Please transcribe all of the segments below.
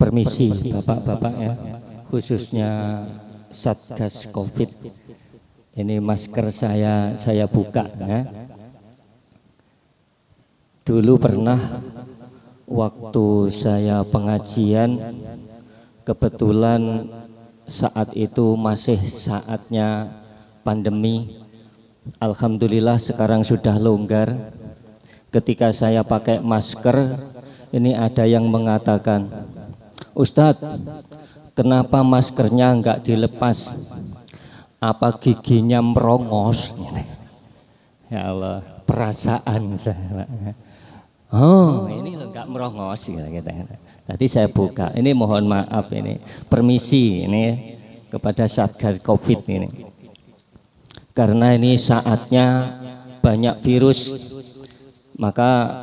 Permisi bapak-bapak ya, khususnya Satgas Covid. Ini masker saya buka ya. Dulu pernah waktu saya pengajian, kebetulan saat itu masih saatnya pandemi. Alhamdulillah sekarang sudah longgar. Ketika saya pakai masker, ini ada yang mengatakan, Ustadz, kenapa maskernya enggak dilepas? Apa giginya merongos? Ya Allah, perasaan saya. Oh, ini loh enggak merongos gitu. Tadi saya buka. Ini mohon maaf ini, permisi ini kepada Satgas Covid ini. Karena ini saatnya banyak virus, maka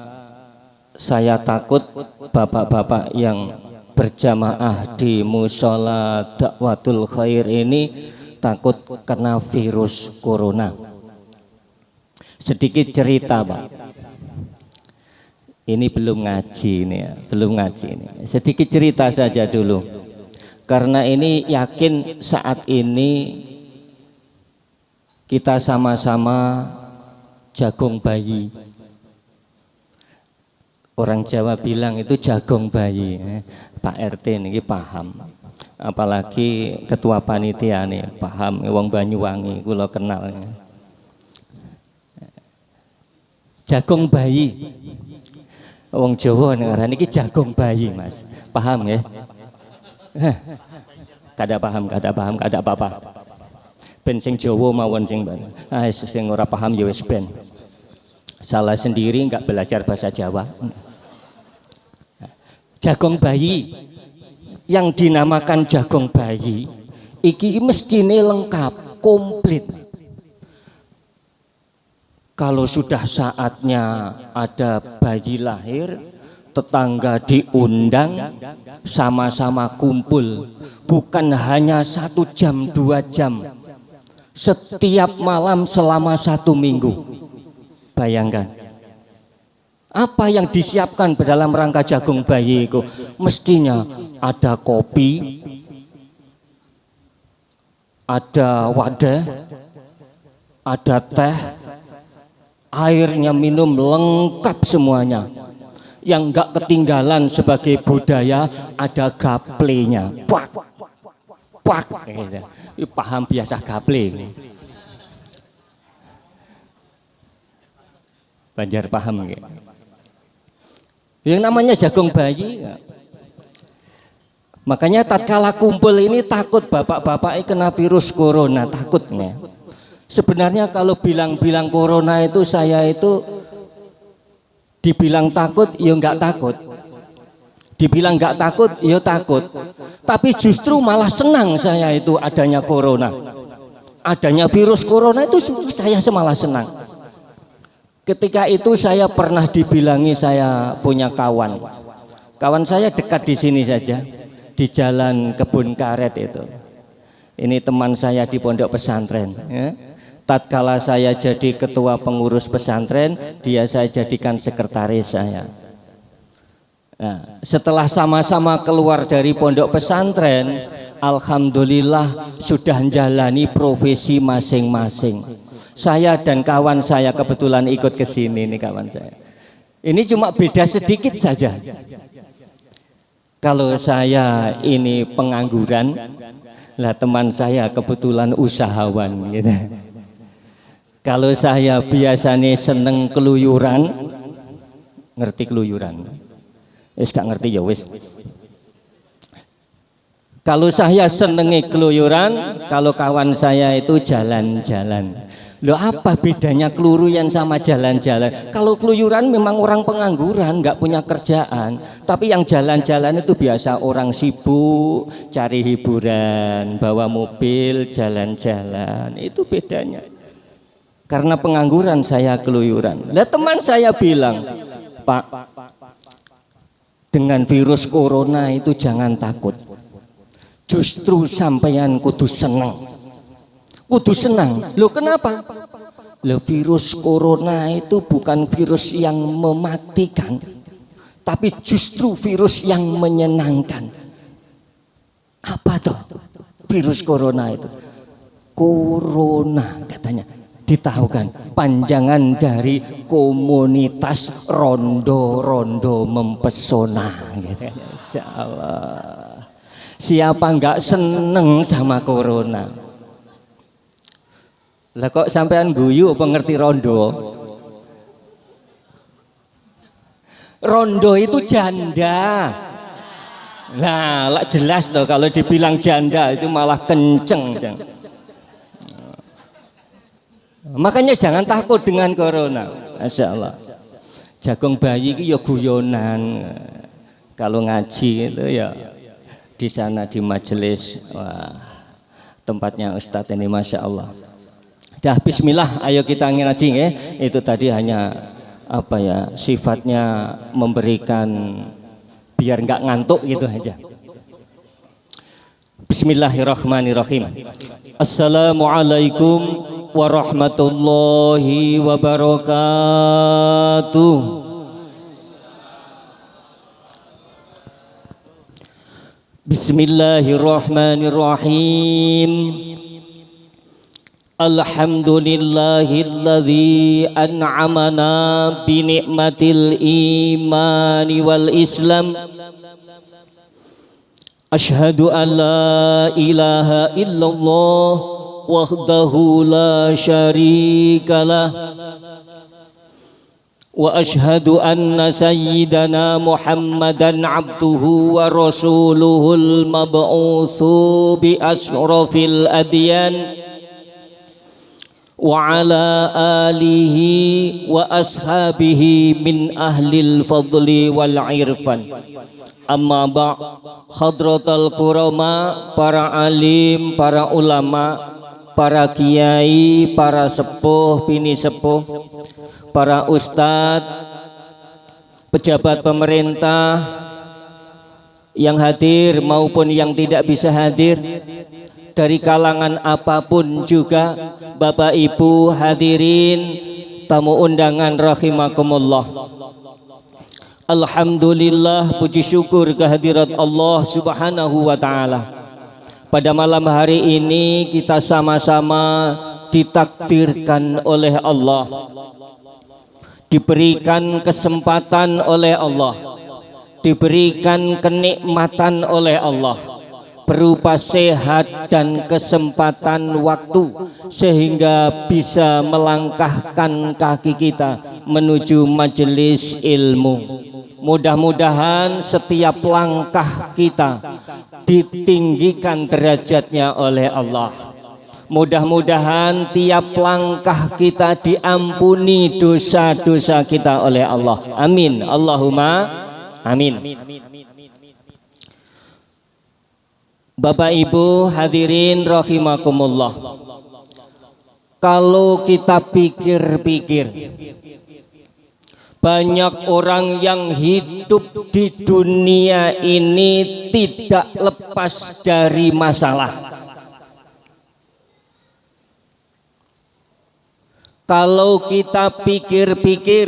saya takut bapak-bapak yang berjamaah di musola Dakwatul Khair ini takut kena virus corona. Sedikit cerita Pak, ini belum ngaji ini ya, belum ngaji ini. Sedikit cerita saja dulu, karena ini yakin saat ini kita sama-sama jagung bayi. Orang Jawa bilang itu jagung bayi. Pak RT ini paham, apalagi ketua panitia nih paham. Wong Banyuwangi kula kenal. Jagung bayi. Wong Jawa ngarani iki jagung bayi Mas. Paham ya? Kada paham, kada apa-apa. Ben sing Jawa mawon sing sing ora paham ya wis ben. Salah sendiri enggak belajar bahasa Jawa. Jagung bayi yang dinamakan jagung bayi iki mestine lengkap, komplit. Kalau sudah saatnya ada bayi lahir, tetangga diundang, sama-sama kumpul, bukan hanya 1 jam 2 jam, setiap malam selama 1 minggu. Bayangkan apa yang disiapkan dalam rangka jagung bayi itu. Mestinya ada kopi, ada wadah, ada teh, airnya minum lengkap semuanya. Yang enggak ketinggalan sebagai budaya ada gaplenya. Pak, pak, paham biasa gaple. Banjar paham gitu. Yang namanya jagung bayi. Makanya tatkala kumpul ini takut bapak-bapak kena virus corona, takutnya. Sebenarnya kalau bilang-bilang corona itu saya itu dibilang takut ya enggak takut. Dibilang enggak takut ya takut. Tapi justru malah senang saya itu adanya corona. Adanya virus corona itu saya malah senang. Ketika itu saya pernah dibilangi saya punya kawan. Kawan saya dekat di sini saja, di Jalan Kebun Karet itu. Ini teman saya di pondok pesantren. Ya. Tatkala saya jadi ketua pengurus pesantren, dia saya jadikan sekretaris saya. Nah, setelah sama-sama keluar dari pondok pesantren, alhamdulillah sudah menjalani profesi masing-masing. Saya dan kawan saya kebetulan ikut ke sini nih kawan saya. Ini cuma beda sedikit saja. Kalau saya ini pengangguran, lah teman saya kebetulan usahawan gitu. Kalau saya biasanya seneng keluyuran, ngerti keluyuran? Wis gak ngerti ya wis. Kalau saya senengi keluyuran, kalau kawan saya itu jalan-jalan. Loh apa bedanya keluyuran sama jalan-jalan? Kalau keluyuran memang orang pengangguran, nggak punya kerjaan. Tapi yang jalan-jalan itu biasa orang sibuk, cari hiburan, bawa mobil, jalan-jalan. Itu bedanya. Karena pengangguran saya keluyuran. Lah teman saya bilang, Pak, dengan virus corona itu jangan takut. Justru sampeyan kudu seneng. Kudu senang. Loh kenapa? Loh virus corona itu bukan virus yang mematikan, tapi justru virus yang menyenangkan. Apa toh virus corona itu? Corona katanya ditahukan panjangan dari komunitas rondo-rondo mempesona. Insya Allah. Siapa nggak seneng sama corona? Lah kok sampean guyu apa ngerti rondo? Rondo itu janda. Nah, lah jelas toh kalau dibilang janda itu malah kenceng. Makanya jangan takut dengan corona. Masya Allah. Jagung bayi itu ya guyonan. Kalau ngaji itu ya di sana di majelis. Wah, tempatnya Ustadz ini Masya Allah. Dah bismillah, ayo kita ngaji ya. Itu tadi hanya apa ya, sifatnya memberikan biar nggak ngantuk gitu aja. Bismillahirrahmanirrahim. Assalamualaikum warahmatullahi wabarakatuh. Bismillahirrahmanirrahim. Alhamdulillahilladzi an'amana bi ni'matil imani wal islam. Asyhadu an la ilaha illallah wahdahu la syarikalah wa asyhadu anna sayyidana Muhammadan abduhu wa rasuluhul mab'utsu bi asyrafil adyan wa ala alihi wa ashabihi min ahlil fadli wal irfan. Amma ba' hadratal kurama, para alim, para ulama, para kiai, para sepuh, bini sepuh, para ustadz, pejabat pemerintah yang hadir maupun yang tidak bisa hadir, dari kalangan apapun juga, Bapak Ibu hadirin tamu undangan rahimakumullah. Alhamdulillah, puji syukur kehadirat Allah Subhanahu wa ta'ala. Pada malam hari ini kita sama-sama ditakdirkan oleh Allah, diberikan kesempatan oleh Allah, diberikan kenikmatan oleh Allah berupa sehat dan kesempatan waktu, sehingga bisa melangkahkan kaki kita menuju majelis ilmu. Mudah-mudahan setiap langkah kita ditinggikan derajatnya oleh Allah. Mudah-mudahan tiap langkah kita diampuni dosa-dosa kita oleh Allah. Amin. Allahumma amin. Bapak Ibu hadirin rahimakumullah. Kalau kita pikir-pikir, banyak orang yang hidup di dunia ini tidak lepas dari masalah. Kalau kita pikir-pikir,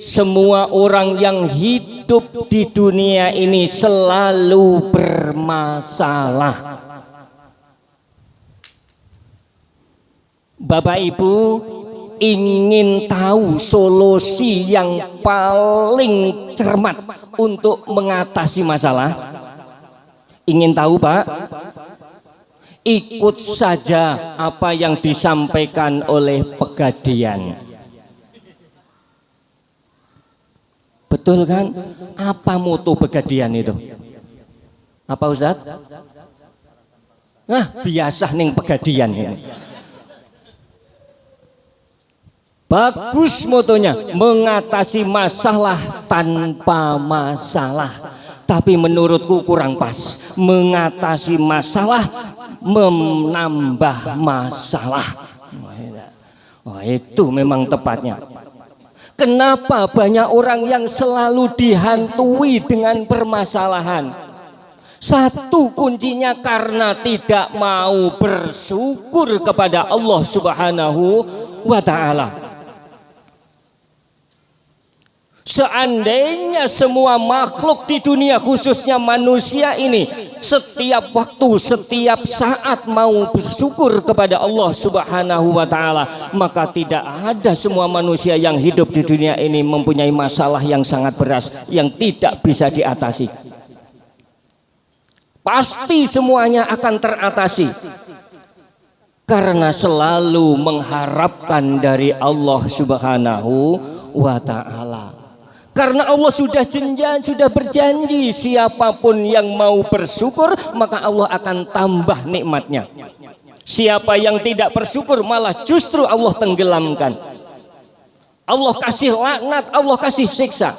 semua orang yang hidup di dunia ini selalu bermasalah. Bapak Ibu ingin tahu solusi yang paling cermat untuk mengatasi masalah? Ingin tahu, Pak? Ikut saja apa yang disampaikan oleh Pegadian. Betul kan? Apa moto Pegadian itu? Apa Ustaz? Biasa ning Pegadian ini. Bagus motonya, mengatasi masalah tanpa masalah. Tapi menurutku kurang pas. Mengatasi masalah menambah masalah. Wah, itu memang tepatnya. Kenapa banyak orang yang selalu dihantui dengan permasalahan? Satu kuncinya karena tidak mau bersyukur kepada Allah Subhanahu wa ta'ala. Seandainya semua makhluk di dunia khususnya manusia ini setiap waktu, setiap saat mau bersyukur kepada Allah Subhanahu wa taala, maka tidak ada semua manusia yang hidup di dunia ini mempunyai masalah yang sangat berat yang tidak bisa diatasi. Pasti semuanya akan teratasi karena selalu mengharapkan dari Allah Subhanahu wa taala. Karena Allah sudah berjanji siapapun yang mau bersyukur maka Allah akan tambah nikmatnya. Siapa yang tidak bersyukur malah justru Allah tenggelamkan. Allah kasih laknat, Allah kasih siksa.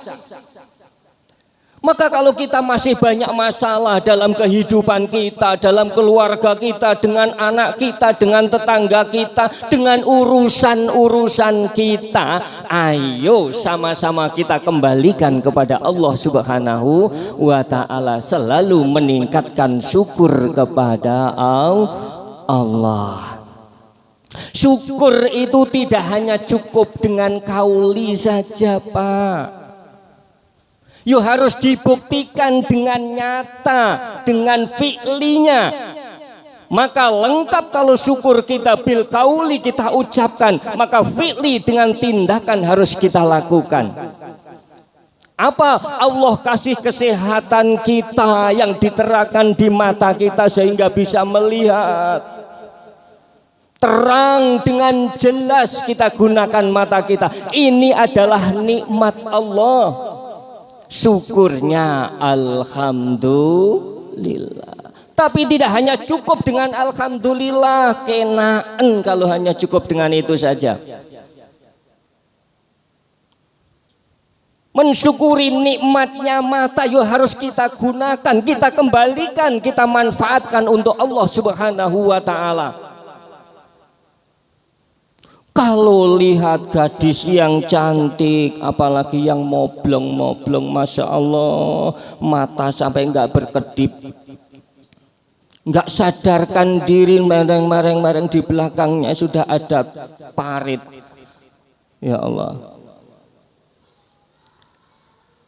Maka kalau kita masih banyak masalah dalam kehidupan kita, dalam keluarga kita, dengan anak kita, dengan tetangga kita, dengan urusan-urusan kita, ayo sama-sama kita kembalikan kepada Allah Subhanahu wa taala, selalu meningkatkan syukur kepada Allah. Syukur itu tidak hanya cukup dengan kauli saja, Pak. Yo harus dibuktikan dengan nyata, dengan fi'linya. Maka lengkap kalau syukur kita bil kauli kita ucapkan, maka fi'li dengan tindakan harus kita lakukan. Apa? Allah kasih kesehatan kita yang diterangkan di mata kita sehingga bisa melihat terang dengan jelas, kita gunakan mata kita. Ini adalah nikmat Allah. Syukurnya alhamdulillah. Tapi tidak hanya cukup dengan alhamdulillah, kenaan kalau hanya cukup dengan itu saja. Mensyukuri nikmatnya mata yo harus kita gunakan, kita kembalikan, kita manfaatkan untuk Allah Subhanahu wa taala. Kalau lihat gadis yang cantik, apalagi yang moblong-moblong, Masya Allah, mata sampai nggak berkedip, nggak sadarkan diri, mereng-mereng di belakangnya sudah ada parit. Ya Allah.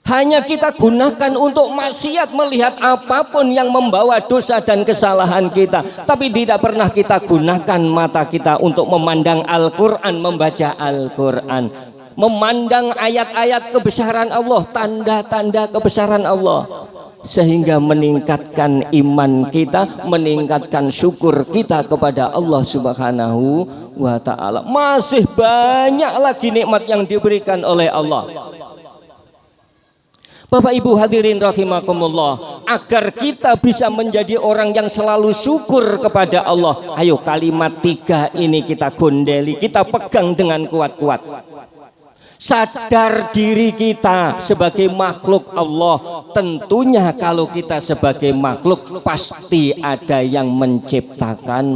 Hanya kita gunakan untuk maksiat, melihat apapun yang membawa dosa dan kesalahan kita. Tapi tidak pernah kita gunakan mata kita untuk memandang Al-Quran, membaca Al-Quran, memandang ayat-ayat kebesaran Allah, tanda-tanda kebesaran Allah, sehingga meningkatkan iman kita, meningkatkan syukur kita kepada Allah Subhanahu wa ta'ala. Masih banyak lagi nikmat yang diberikan oleh Allah. Bapak Ibu hadirin rahimakumullah, agar kita bisa menjadi orang yang selalu syukur kepada Allah, ayo kalimat 3 ini kita gondeli, kita pegang dengan kuat-kuat. Sadar diri kita sebagai makhluk Allah. Tentunya kalau kita sebagai makhluk pasti ada yang menciptakan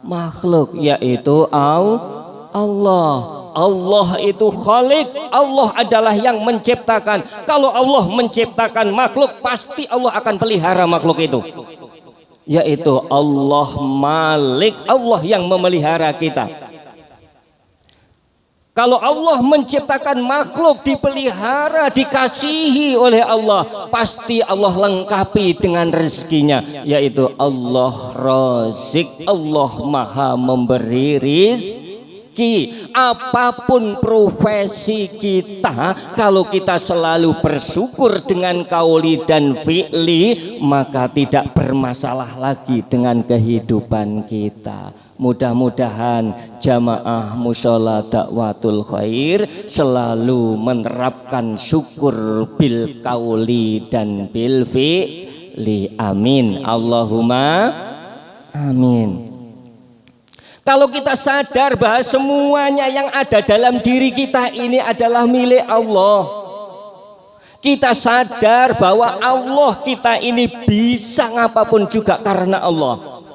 makhluk, yaitu Allah. Allah itu Khalik, Allah adalah yang menciptakan. Kalau Allah menciptakan makhluk, pasti Allah akan pelihara makhluk itu, yaitu Allah Malik, Allah yang memelihara kita. Kalau Allah menciptakan makhluk, dipelihara, dikasihi oleh Allah, pasti Allah lengkapi dengan rezekinya, yaitu Allah Razik, Allah Maha memberi rizki. Apapun profesi kita, kalau kita selalu bersyukur dengan kauli dan fi'li, maka tidak bermasalah lagi dengan kehidupan kita. Mudah-mudahan jamaah mushola dakwatul khair selalu menerapkan syukur bil kauli dan bil fi'li. Amin, Allahumma amin. Kalau kita sadar bahwa semuanya yang ada dalam diri kita ini adalah milik Allah, kita sadar bahwa Allah kita ini bisa apapun juga karena Allah,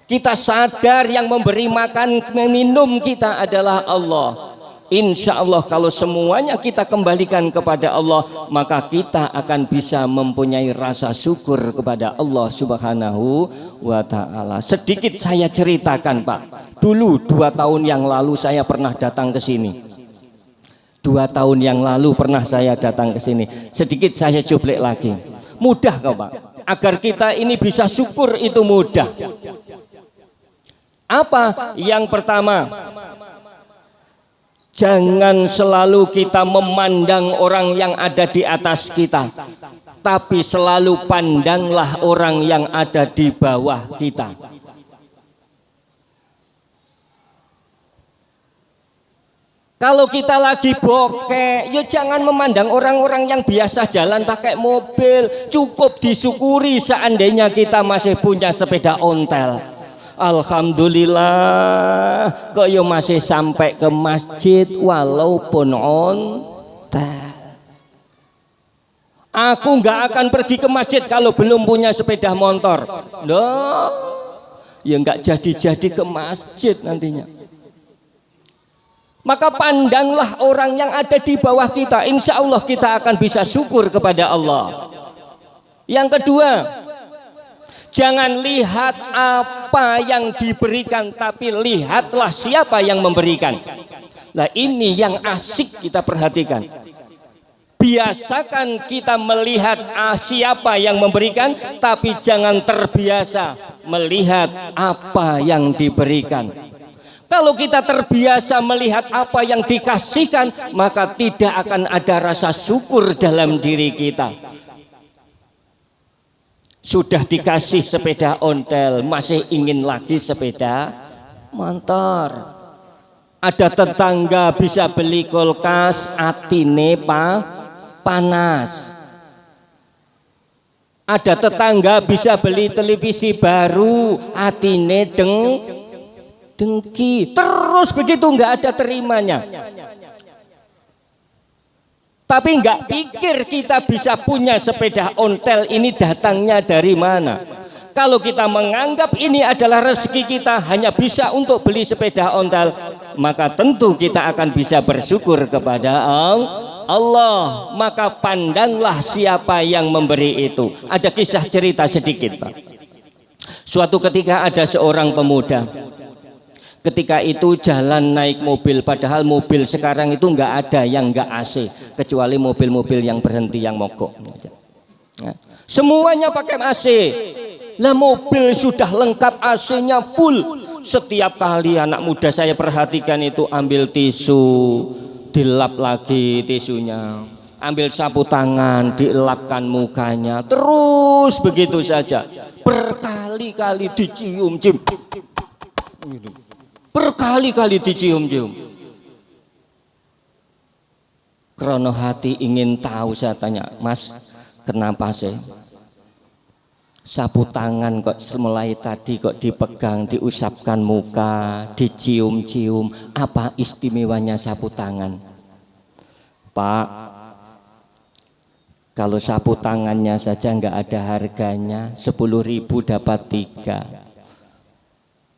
kita sadar yang memberi makan minum kita adalah Allah. Insya Allah kalau semuanya kita kembalikan kepada Allah, maka kita akan bisa mempunyai rasa syukur kepada Allah Subhanahu wa ta'ala. Sedikit saya ceritakan Pak, dulu 2 tahun yang lalu saya pernah datang ke sini. 2 tahun yang lalu pernah saya datang ke sini. Sedikit saya cuplek lagi. Mudah kok Pak. Agar kita ini bisa syukur itu mudah. Apa? Yang pertama, jangan selalu kita memandang orang yang ada di atas kita, tapi selalu pandanglah orang yang ada di bawah kita. Kalau kita lagi bokeh, ya jangan memandang orang-orang yang biasa jalan pakai mobil. Cukup disyukuri seandainya kita masih punya sepeda ontel. Alhamdulillah, kok yo masih sampai ke masjid walaupun ontel. Aku nggak akan pergi ke masjid kalau belum punya sepeda motor. Loh, ya nggak jadi-jadi ke masjid nantinya. Maka pandanglah orang yang ada di bawah kita. Insya Allah kita akan bisa syukur kepada Allah. Yang kedua, jangan lihat apa yang diberikan, tapi lihatlah siapa yang memberikan. Nah ini yang asik kita perhatikan. Biasakan kita melihat siapa yang memberikan, tapi jangan terbiasa melihat apa yang diberikan. Kalau kita terbiasa melihat apa yang dikasihkan, maka tidak akan ada rasa syukur dalam diri kita. Sudah dikasih sepeda ontel, masih ingin lagi sepeda motor. Ada tetangga bisa beli kulkas, atine panas. Ada tetangga bisa beli televisi baru, atine dengki, terus begitu nggak ada terimanya. Tapi nggak pikir kita bisa punya sepeda ontel ini datangnya dari mana. Kalau kita menganggap ini adalah rezeki kita hanya bisa untuk beli sepeda ontel, maka tentu kita akan bisa bersyukur kepada Allah. Maka pandanglah siapa yang memberi itu. Ada kisah cerita sedikit Pak. Suatu ketika ada seorang pemuda. Ketika itu jalan naik mobil, padahal mobil sekarang itu nggak ada yang nggak AC, kecuali mobil-mobil yang berhenti yang mogok. Semuanya pakai AC. Lah mobil sudah lengkap, AC-nya full. Setiap kali anak muda saya perhatikan itu ambil tisu, dilap lagi tisunya, ambil sapu tangan, dielapkan mukanya, terus begitu saja. Berkali-kali dicium-cium. Berkali-kali dicium-cium. Krono hati ingin tahu, saya tanya, Mas, kenapa sih sapu tangan kok mulai tadi kok dipegang, diusapkan muka, dicium-cium, apa istimewanya sapu tangan? Pak, kalau sapu tangannya saja nggak ada harganya, 10.000 dapat 3.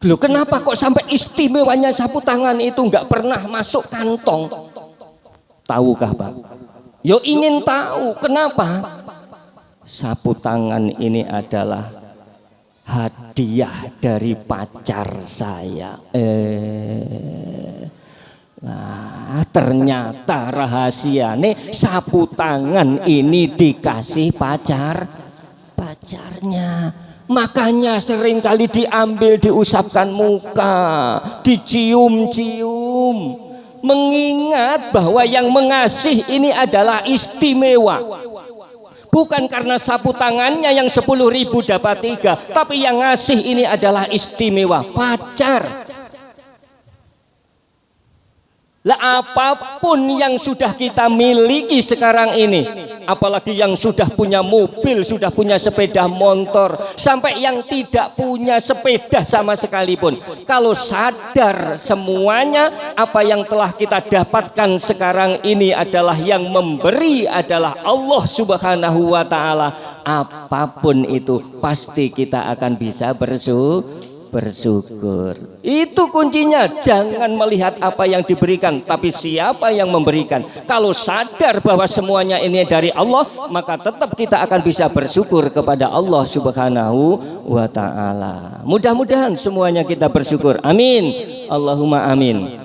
Loh kenapa kok sampai istimewanya sapu tangan itu nggak pernah masuk kantong? Tahukah Pak? Yo ingin tahu kenapa? Sapu tangan ini adalah hadiah dari pacar saya. Nah ternyata rahasia nih, sapu tangan ini dikasih pacarnya. Makanya seringkali diambil, diusapkan muka, dicium-cium, mengingat bahwa yang mengasih ini adalah istimewa. Bukan karena sapu tangannya yang 10.000 dapat 3, tapi yang ngasih ini adalah istimewa, pacar. Lah apapun yang sudah kita miliki sekarang ini, apalagi yang sudah punya mobil, sudah punya sepeda motor, sampai yang tidak punya sepeda sama sekalipun, kalau sadar semuanya apa yang telah kita dapatkan sekarang ini adalah yang memberi adalah Allah Subhanahu wa Ta'ala, apapun itu pasti kita akan bisa bersyukur. Itu kuncinya. Jangan melihat apa yang diberikan, tapi siapa yang memberikan. Kalau sadar bahwa semuanya ini dari Allah, maka tetap kita akan bisa bersyukur kepada Allah Subhanahu wa Ta'ala. Mudah-mudahan semuanya kita bersyukur. Amin, Allahumma amin.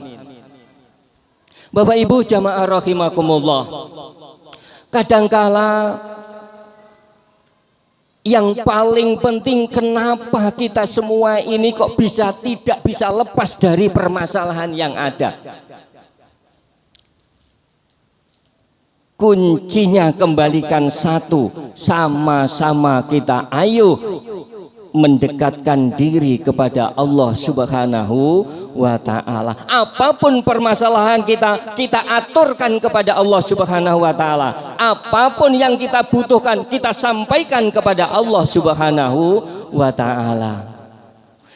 Bapak Ibu jamaah rahimakumullah, kadangkala yang paling penting kenapa kita semua ini kok tidak bisa lepas dari permasalahan yang ada. Kuncinya kembalikan satu, sama-sama kita ayo mendekatkan diri kepada Allah Subhanahu wa ta'ala. Apapun permasalahan kita aturkan kepada Allah Subhanahu wa ta'ala. Apapun yang kita butuhkan, kita sampaikan kepada Allah Subhanahu wa ta'ala.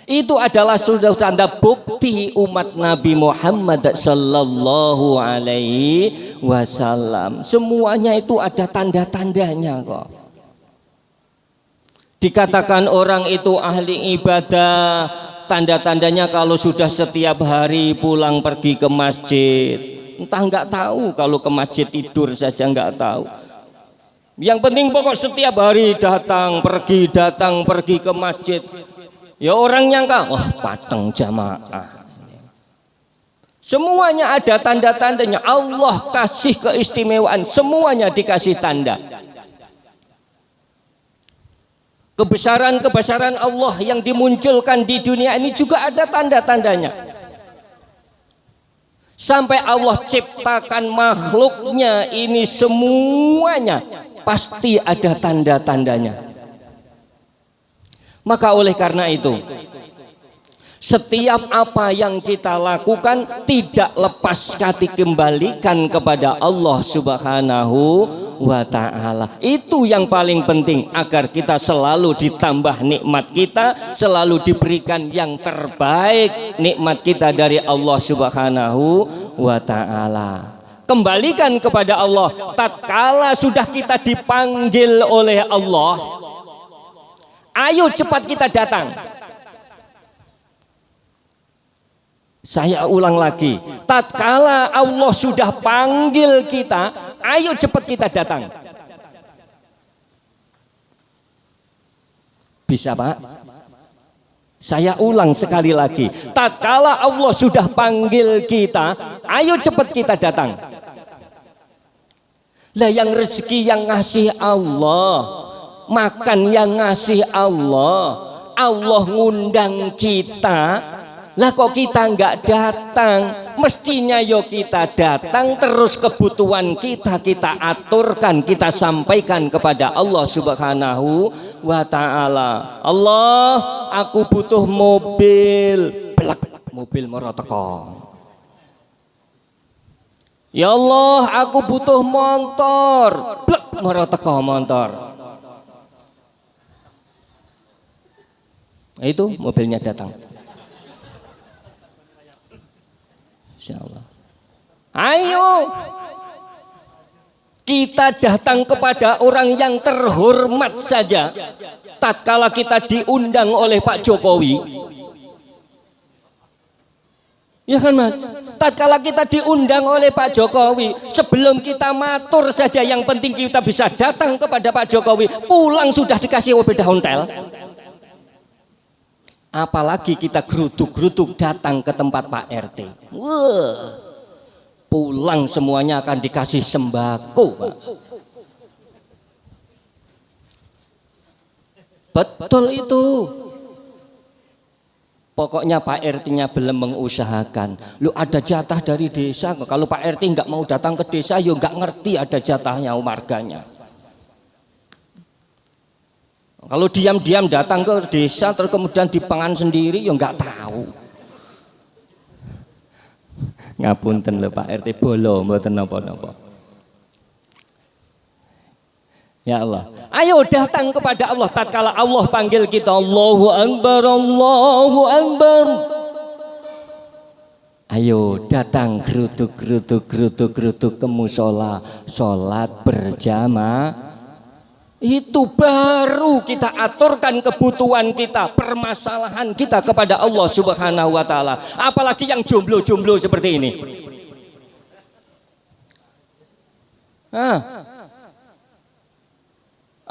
Itu adalah sudah tanda bukti umat Nabi Muhammad sallallahu alaihi wasallam. Semuanya itu ada tanda-tandanya kok. Dikatakan orang itu ahli ibadah, tanda-tandanya kalau sudah setiap hari pulang pergi ke masjid. Entah nggak tahu, kalau ke masjid tidur saja nggak tahu. Yang penting pokok setiap hari datang pergi ke masjid. Ya orang nyangka, wah pateng jamaah. Semuanya ada tanda-tandanya. Allah kasih keistimewaan, semuanya dikasih tanda. Kebesaran-kebesaran Allah yang dimunculkan di dunia ini juga ada tanda-tandanya. Sampai Allah ciptakan makhluknya ini semuanya pasti ada tanda-tandanya. Maka oleh karena itu, setiap apa yang kita lakukan tidak lepas dikembalikan kepada Allah Subhanahu wa ta'ala. Itu yang paling penting agar kita selalu ditambah nikmat kita, selalu diberikan yang terbaik nikmat kita dari Allah Subhanahu wa ta'ala. Kembalikan kepada Allah tatkala sudah kita dipanggil oleh Allah. Ayo cepat kita datang. Saya ulang lagi, tatkala Allah sudah panggil kita, ayo cepat kita datang. Bisa Pak? Saya ulang sekali lagi, tatkala Allah sudah panggil kita, ayo cepat kita datang. Lah yang rezeki yang ngasih Allah, makan yang ngasih Allah, Allah ngundang kita. Lah kok kita nggak datang? Mestinya yo kita datang, terus kebutuhan kita aturkan, kita sampaikan kepada Allah Subhanahu wa ta'ala. Allah, aku butuh mobil. Blak, mobil moro teko. Ya Allah, aku butuh motor. Blak, moro teko motor. Itu mobilnya datang. Insyaallah. Ayo kita datang kepada orang yang terhormat saja. Tatkala kita diundang oleh Pak Jokowi, ya kan Mas? Tatkala kita diundang oleh Pak Jokowi, sebelum kita matur saja, yang penting kita bisa datang kepada Pak Jokowi. Pulang sudah dikasih beda hotel. Apalagi kita geruduk-geruduk datang ke tempat Pak RT. Wah, pulang semuanya akan dikasih sembako, Pak. Betul itu. Pokoknya Pak RT-nya belum mengusahakan. Lu ada jatah dari desa. Kalau Pak RT nggak mau datang ke desa, yo nggak ngerti ada jatahnya warganya. Kalau diam-diam datang ke desa terus kemudian dipangan sendiri, ya nggak tahu. Ngapunten lho Pak RT, bolo mboten napa-napa. Ya Allah, ayo datang kepada Allah tatkala Allah panggil kita. Allahu Akbar, Allahu Akbar. Ayo datang geruduk ke musola, sholat berjamaah. Itu baru kita aturkan kebutuhan kita, permasalahan kita kepada Allah Subhanahu wa ta'ala. Apalagi yang jomblo-jomblo seperti ini.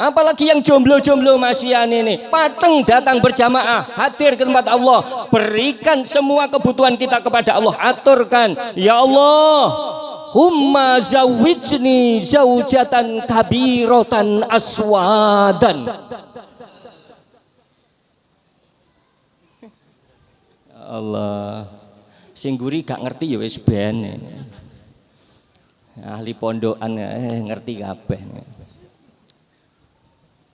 Apalagi yang jomblo-jomblo masian ini, pateng datang berjamaah, hadir ke tempat Allah, berikan semua kebutuhan kita kepada Allah, aturkan, ya Allah, humma zawijni zaujatan kabiratan aswadan. Allah, sing guri gak ngerti ya wis ben. Ahli pondokan ngerti kabeh.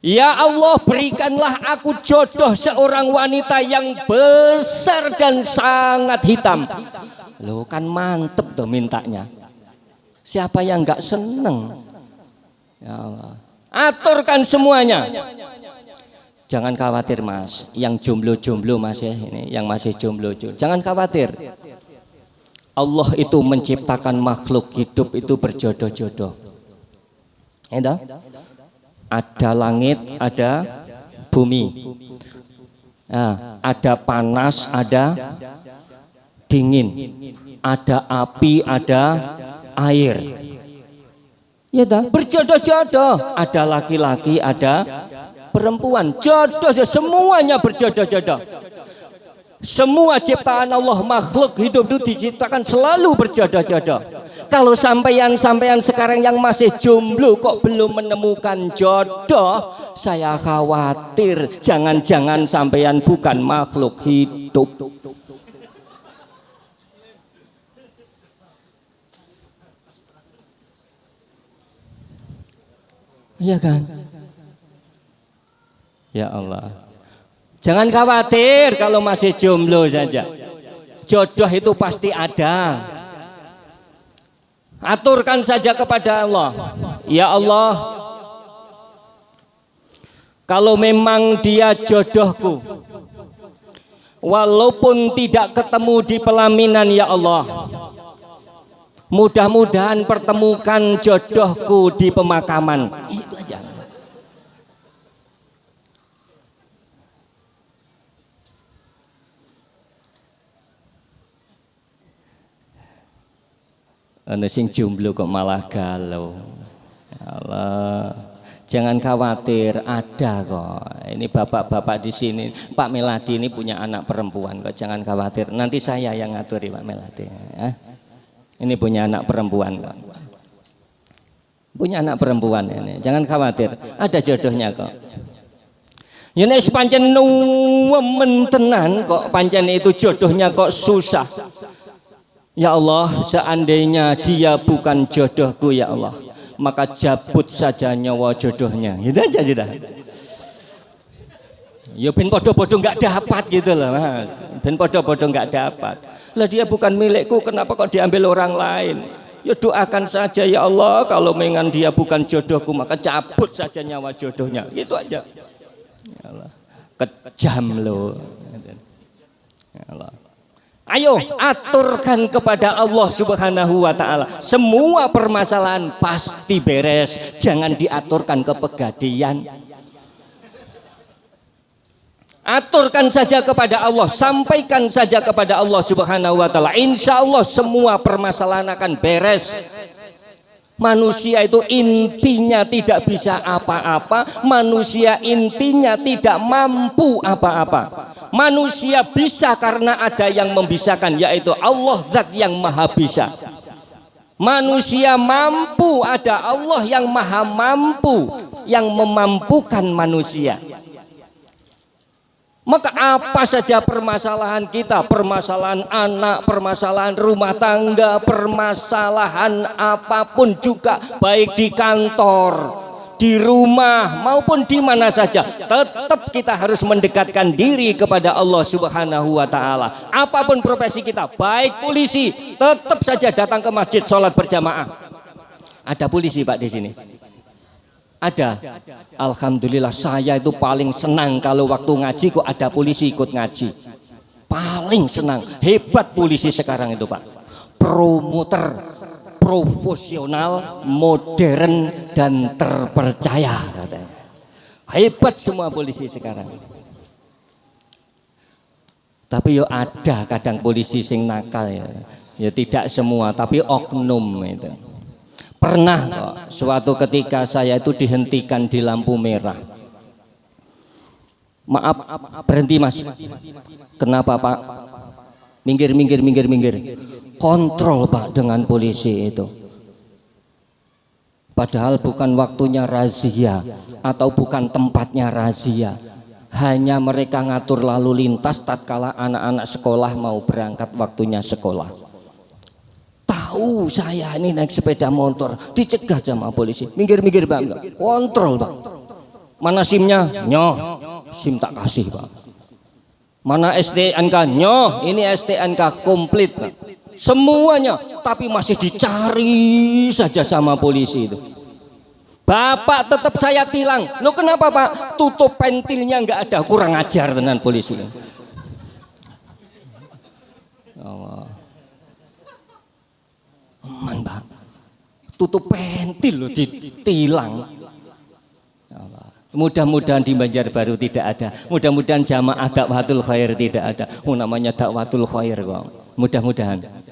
Ya Allah, berikanlah aku jodoh seorang wanita yang besar dan sangat hitam. Loh kan mantep tuh mintanya. Siapa yang nggak seneng? Ya Allah, aturkan semuanya. Jangan khawatir mas, yang jomblo-jomblo mas ya ini, yang masih jomblo-jomblo. Jangan khawatir. Allah itu menciptakan makhluk hidup itu berjodoh-jodoh. Entah? Ada langit, ada bumi, nah, ada panas, ada dingin, ada api, ada air. Ya dah, berjodoh-jodoh. Ada laki-laki, ada perempuan, jodoh, semuanya berjodoh-jodoh. Semua ciptaan Allah, makhluk hidup itu diciptakan selalu berjodoh-jodoh. Kalau sampeyan sekarang yang masih jomblo kok belum menemukan jodoh, saya khawatir jangan-jangan sampeyan bukan makhluk hidup. Iya kan? Ya Allah. Jangan khawatir kalau masih jomblo saja. Jodoh itu pasti ada. Aturkan saja kepada Allah. Ya Allah, kalau memang dia jodohku, walaupun tidak ketemu di pelaminan, ya Allah, mudah-mudahan pertemukan jodohku di pemakaman. Itu aja. Ana sing jomblo kok malah galau. Ya Allah, jangan khawatir, ada kok. Ini bapak-bapak di sini, Pak Melati ini punya anak perempuan kok. Jangan khawatir, nanti saya yang ngaturi Pak Melati. Ya. Ini punya anak perempuan kok. Punya anak perempuan ini. Jangan khawatir, ada jodohnya kok. Ya nek pancen nuwemen tenan kok, pancen itu jodohnya kok susah. Ya Allah, seandainya dia bukan jodohku ya Allah, maka cabut saja nyawa jodohnya. Gitu aja sudah. Ya ben podo-podo nggak dapat gitu loh mas. Ben podo-podo nggak dapat. Lah dia bukan milikku, kenapa kok diambil orang lain? Ya doakan saja ya Allah, kalau mengan dia bukan jodohku maka cabut saja nyawa jodohnya. Itu aja. Ya Allah, kejam loh. Ya Allah. Ayo aturkan kepada Allah Subhanahu wa ta'ala. Semua permasalahan pasti beres. Jangan diaturkan ke pegadian. Aturkan saja kepada Allah, sampaikan saja kepada Allah Subhanahu wa ta'ala. Insya Allah semua permasalahan akan beres. Manusia itu intinya tidak bisa apa-apa, manusia intinya tidak mampu apa-apa. Manusia bisa karena ada yang membisakan, yaitu Allah Zat yang maha bisa. Manusia mampu, ada Allah yang maha mampu, yang memampukan manusia. Maka apa saja permasalahan kita, permasalahan anak, permasalahan rumah tangga, permasalahan apapun juga, baik di kantor, di rumah maupun di mana saja, tetap kita harus mendekatkan diri kepada Allah Subhanahu wa ta'ala. Apapun profesi kita, baik polisi, tetap saja datang ke masjid sholat berjamaah. Ada polisi Pak di sini? Ada. Alhamdulillah, saya itu paling senang kalau waktu ngaji kok ada polisi ikut ngaji. Paling senang. Hebat polisi sekarang itu Pak. Promoter, profesional, modern dan terpercaya. Hebat semua polisi sekarang. Tapi yo ada kadang polisi sing nakal ya. Ya tidak semua, tapi oknum itu. Pernah kok suatu ketika saya itu dihentikan di lampu merah. Maaf, berhenti mas. Kenapa pak? Minggir. Kontrol pak dengan polisi itu. Padahal bukan waktunya razia atau bukan tempatnya razia. Hanya mereka ngatur lalu lintas tatkala anak-anak sekolah mau berangkat waktunya sekolah. Tahu saya ini naik sepeda motor, dicegah sama polisi. Minggir bang, kontrol bang. Mana SIM-nya? Nyoh, SIM tak kasih bang. Mana STNK? Nyoh, ini STNK komplit bang. Semuanya, tapi masih dicari saja sama polisi itu. Bapak tetap saya tilang. Lo kenapa pak? Tutup pentilnya nggak ada, kurang ajar dengan polisi. Allah. Aman pak. Tutup pentil lo ditilang. Allah. Mudah-mudahan di Banjarbaru tidak ada. Mudah-mudahan jamaah dakwatul khair tidak ada. Namanya dakwatul khair kok. Mudah-mudahan.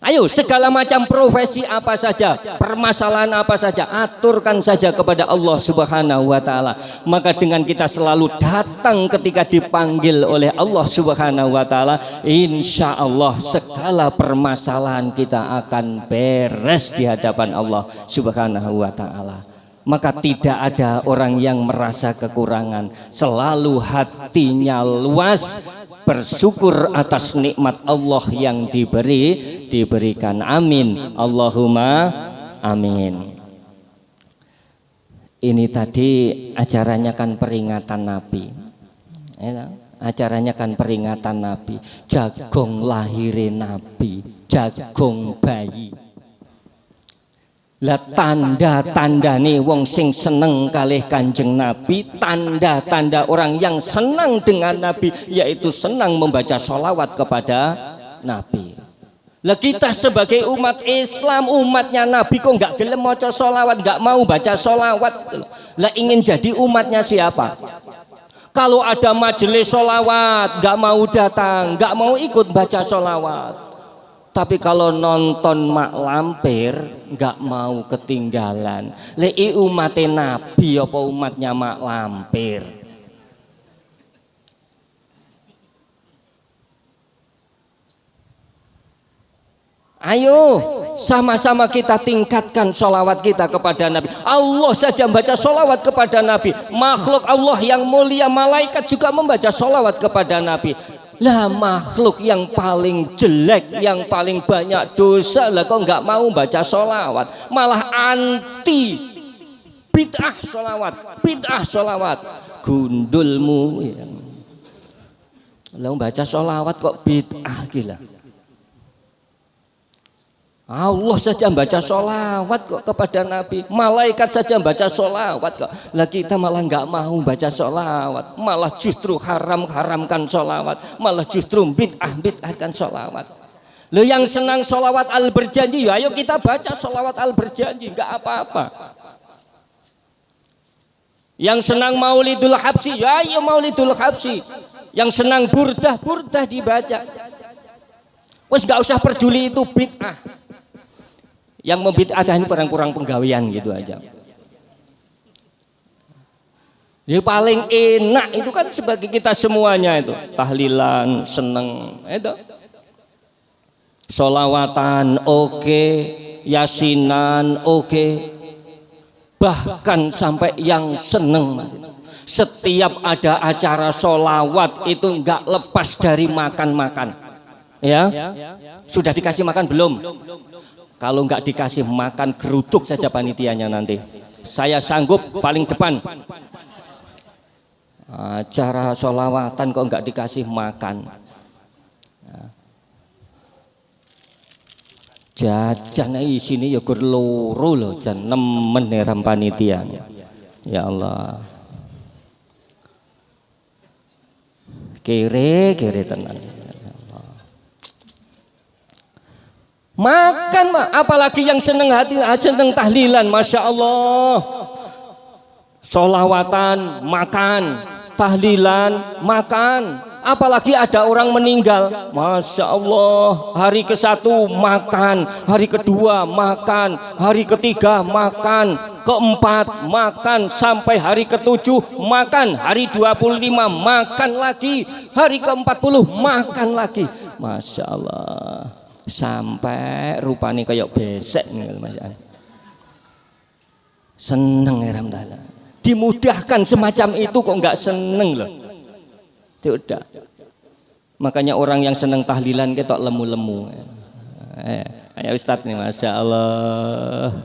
Ayo segala macam profesi apa saja, permasalahan apa saja, aturkan saja kepada Allah Subhanahu wa taala. Maka dengan kita selalu datang ketika dipanggil oleh Allah Subhanahu wa taala, insya Allah segala permasalahan kita akan beres di hadapan Allah Subhanahu wa taala. Maka tidak ada orang yang merasa kekurangan, selalu hatinya luas, bersyukur atas nikmat Allah yang diberikan. Amin, Allahumma amin. Ini tadi acaranya kan peringatan Nabi, acaranya kan peringatan Nabi, jagong lahirin Nabi, jagong bayi. Lah tanda-tanda nih wong sing seneng kalih Kanjeng Nabi, tanda-tanda orang yang senang dengan Nabi yaitu senang membaca sholawat kepada Nabi. Lah kita sebagai umat Islam, umatnya Nabi kok nggak gelem maca sholawat, nggak mau baca sholawat. Lah ingin jadi umatnya siapa? Kalau ada majelis sholawat nggak mau datang, nggak mau ikut baca sholawat. Tapi kalau nonton mak lampir nggak mau ketinggalan. Lei umatnya Nabi apa umatnya mak lampir? Ayo sama-sama kita tingkatkan sholawat kita kepada Nabi. Allah saja membaca sholawat kepada Nabi. Makhluk Allah yang mulia, malaikat juga membaca sholawat kepada Nabi. Lah makhluk yang paling jelek, yang paling banyak dosa, lah kok nggak mau baca sholawat, malah anti bid'ah sholawat, gundulmu. Lah baca sholawat kok bid'ah gila. Allah saja baca sholawat kok kepada Nabi, malaikat saja baca sholawat kok. Lah kita malah nggak mau baca sholawat, malah justru haramkan sholawat, malah justru bid'ahkan sholawat. Lo yang senang sholawat al berjanji, ayo kita baca sholawat al berjanji, nggak apa-apa. Yang senang maulidul habsi, ayo maulidul habsi. Yang senang burdah dibaca. Wes nggak usah peduli itu bid'ah. Yang membid'ahkan ini kurang penggawean gitu aja. Yang paling enak itu kan sebagai kita semuanya itu tahlilan, seneng, itu sholawatan oke, yasinan oke, bahkan sampai yang seneng. Setiap ada acara sholawat itu nggak lepas dari makan-makan. Ya, sudah dikasih makan belum? Kalau nggak dikasih makan, geruduk saja panitianya nanti. Saya sanggup paling depan. Acara sholawatan kok nggak dikasih makan. Jajan di sini ya loro loh, jan nemen neram panitia. Ya Allah. Kere tenan. Makan apalagi yang seneng hati, seneng tahlilan, masya Allah. Sholawatan makan, tahlilan makan, apalagi ada orang meninggal, Masya Allah, hari ke-1 makan, hari kedua makan, hari ketiga makan, keempat makan, sampai hari ke-7 makan, hari 25 makan lagi, hari ke-40 makan lagi, Masya Allah, sampai rupanya kayak besek nih, seneng ya Ramdala. Dimudahkan semacam itu kok nggak seneng loh. Tidak. Makanya orang yang seneng tahlilan ketok lemu-lemu. Ayo Ustadz nih, Masya Allah.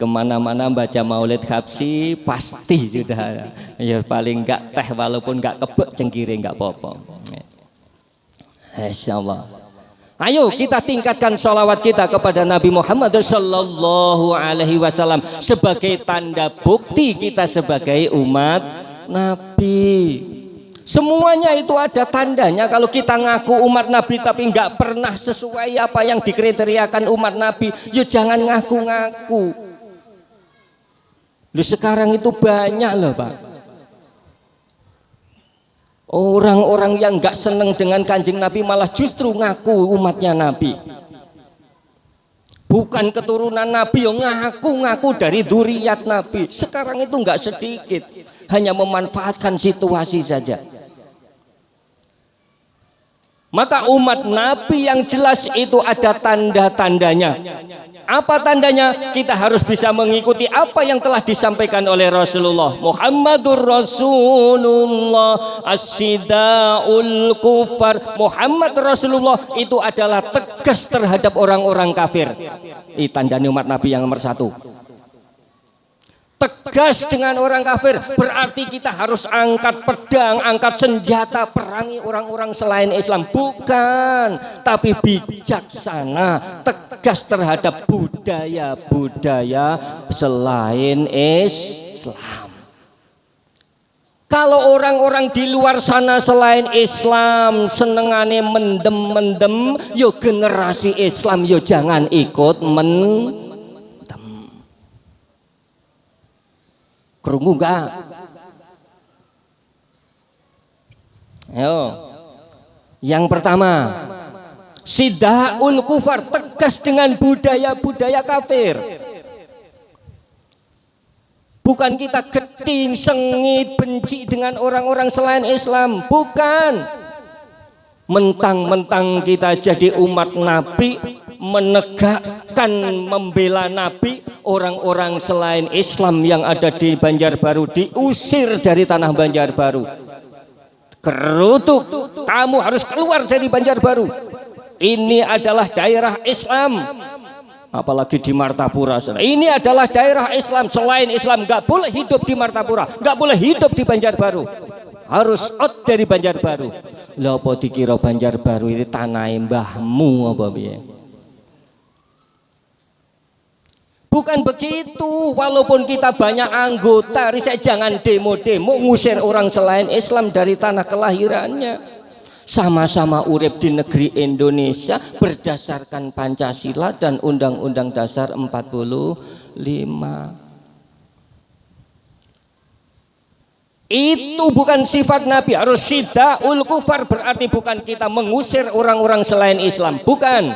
Kemana-mana baca maulid habsi pasti sudah. Ya paling nggak teh walaupun nggak kebek cengkiri nggak apa-apa. Masya Allah. Ayo kita tingkatkan sholawat kita kepada Nabi Muhammad Sallallahu Alaihi Wasallam sebagai tanda bukti kita sebagai umat Nabi. Semuanya itu ada tandanya. Kalau kita ngaku umat Nabi tapi nggak pernah sesuai apa yang dikriteriakan umat Nabi, ya jangan ngaku-ngaku. Loh, sekarang itu banyak loh Pak, orang-orang yang nggak seneng dengan kanjeng Nabi malah justru ngaku umatnya Nabi. Bukan keturunan Nabi, yang ngaku-ngaku dari dzurriyyat Nabi. Sekarang itu nggak sedikit, hanya memanfaatkan situasi saja. Maka umat Nabi yang jelas itu ada tanda-tandanya. Apa tandanya? Kita harus bisa mengikuti apa yang telah disampaikan oleh Rasulullah. Muhammadur Rasulullah as-sidaul kufar. Muhammad Rasulullah itu adalah tegas terhadap orang-orang kafir. Ini tandanya umat Nabi yang nomor 1. Tegas dengan orang kafir berarti kita harus angkat pedang, angkat senjata, perangi orang-orang selain Islam. Bukan, tapi bijaksana, tegas terhadap budaya-budaya selain Islam. Kalau orang-orang di luar sana selain Islam senengane mendem-mendem, yo generasi Islam yo jangan ikut mendem. Kerungu enggak? Ayo. Yang pertama, sidaul kufar, tegas dengan budaya-budaya kafir. Bukan kita geting, sengit, benci dengan orang-orang selain Islam, bukan. Mentang-mentang kita jadi umat Nabi, menegakkan membela Nabi, orang-orang selain Islam yang ada di Banjarbaru diusir dari tanah Banjarbaru. Kerutuk, kamu harus keluar dari Banjarbaru. Ini adalah daerah Islam. Apalagi di Martapura, ini adalah daerah Islam. Selain Islam nggak boleh hidup di Martapura, nggak boleh hidup di Banjarbaru, harus out dari Banjarbaru. Lha apa dikira Banjarbaru ini tanah mbahmu apa piye? Bukan begitu. Walaupun kita banyak anggota, saya jangan demo-demo ngusir orang selain Islam dari tanah kelahirannya. Sama-sama urip di negeri Indonesia berdasarkan Pancasila dan Undang-Undang Dasar 45. Itu bukan sifat Nabi. Harus sidaul kufar, berarti bukan kita mengusir orang-orang selain Islam, bukan.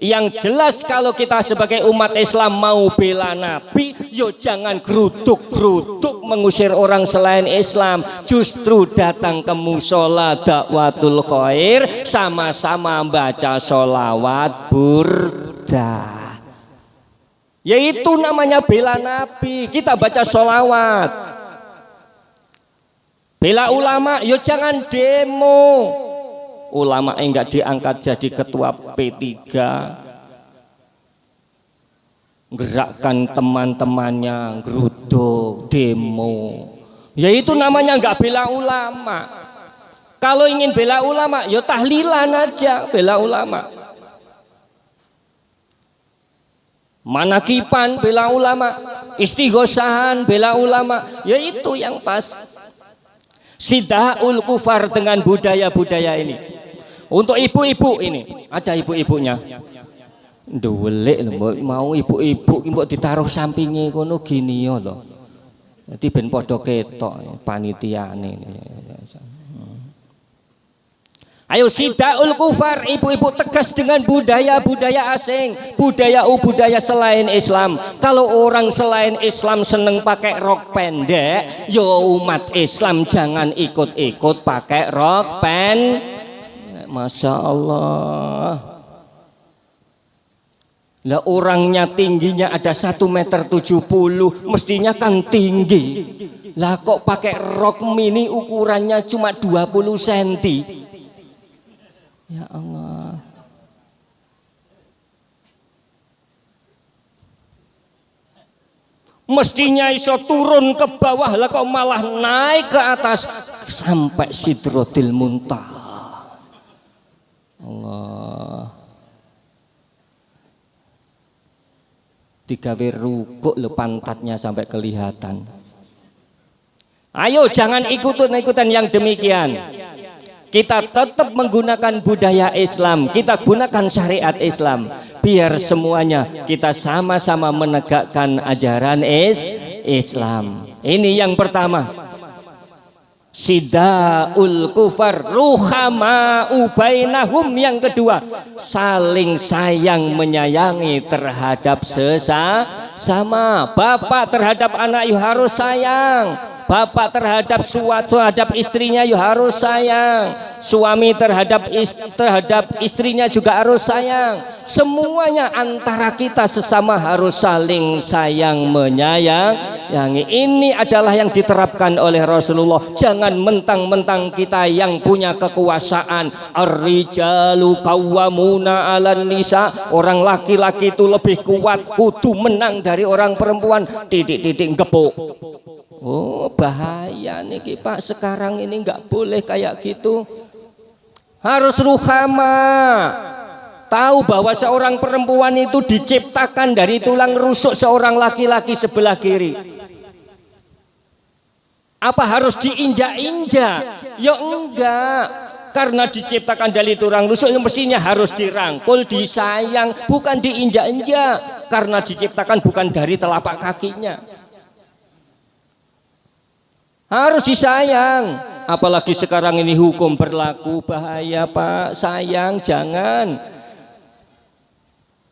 Yang jelas kalau kita sebagai umat Islam mau bela Nabi, yo jangan gerutuk-gerutuk mengusir orang selain Islam. Justru datang ke musola dakwatul khair, sama-sama baca sholawat burda. Yaitu namanya bela Nabi. Kita baca sholawat. Bela ulama, yo jangan demo. Ulama enggak diangkat jadi ketua P3, gerakkan teman-temannya geruduk demo, yaitu namanya enggak bela ulama. Kalau ingin bela ulama ya tahlilan aja bela ulama, manakipan bela ulama, istighosahan bela ulama, yaitu yang pas. Sidaul kufar dengan budaya-budaya ini. Untuk ibu-ibu ini, ada ibu-ibunya. Nduwelek lho, mau ibu-ibu mbok ditaruh sampinge kono gini ya lho. Jadi ben podo ketok panitiane. Ayo sidaul kufar, ibu-ibu tegas dengan budaya-budaya asing, budaya selain Islam. Kalau orang selain Islam seneng pakai rok pendek, yo umat Islam jangan ikut-ikut pakai rok pendek. Masya Allah. Lah orangnya tingginya ada 1,70 meter, mestinya kan tinggi. Lah kok pakai rok mini ukurannya cuma 20 cm. Ya Allah. Mestinya iso turun ke bawah, lah kok malah naik ke atas sampai Sidratil Muntaha. Allah. Digawe rukuk lo pantatnya sampai kelihatan. Ayo jangan ikutan yang demikian. Kita tetap menggunakan budaya Islam, kita gunakan syariat Islam, biar semuanya kita sama-sama menegakkan ajaran Islam. Ini yang pertama. Sidaul kufar ruhama ubainahum. Yang kedua, saling sayang menyayangi terhadap sesama. Bapak terhadap anak harus sayang. Bapak terhadap istrinya harus sayang. Suami terhadap istrinya juga harus sayang. Semuanya antara kita sesama harus saling sayang menyayangi. Ini adalah yang diterapkan oleh Rasulullah. Jangan mentang-mentang kita yang punya kekuasaan. Ar-rijalu qawwamuna 'alan nisa. Orang laki-laki itu lebih kuat, kudu menang dari orang perempuan. Titik-titik gepuk. Oh bahaya nih Pak, sekarang ini nggak boleh kayak gitu. Harus ruhama. Tahu bahwa seorang perempuan itu diciptakan dari tulang rusuk seorang laki-laki sebelah kiri. Apa harus diinjak-injak? Ya enggak. Karena diciptakan dari tulang rusuk, yang mestinya harus dirangkul, disayang, bukan diinjak-injak. Karena diciptakan bukan dari telapak kakinya. Harus disayang. Apalagi sekarang ini hukum berlaku, bahaya Pak. Sayang, jangan.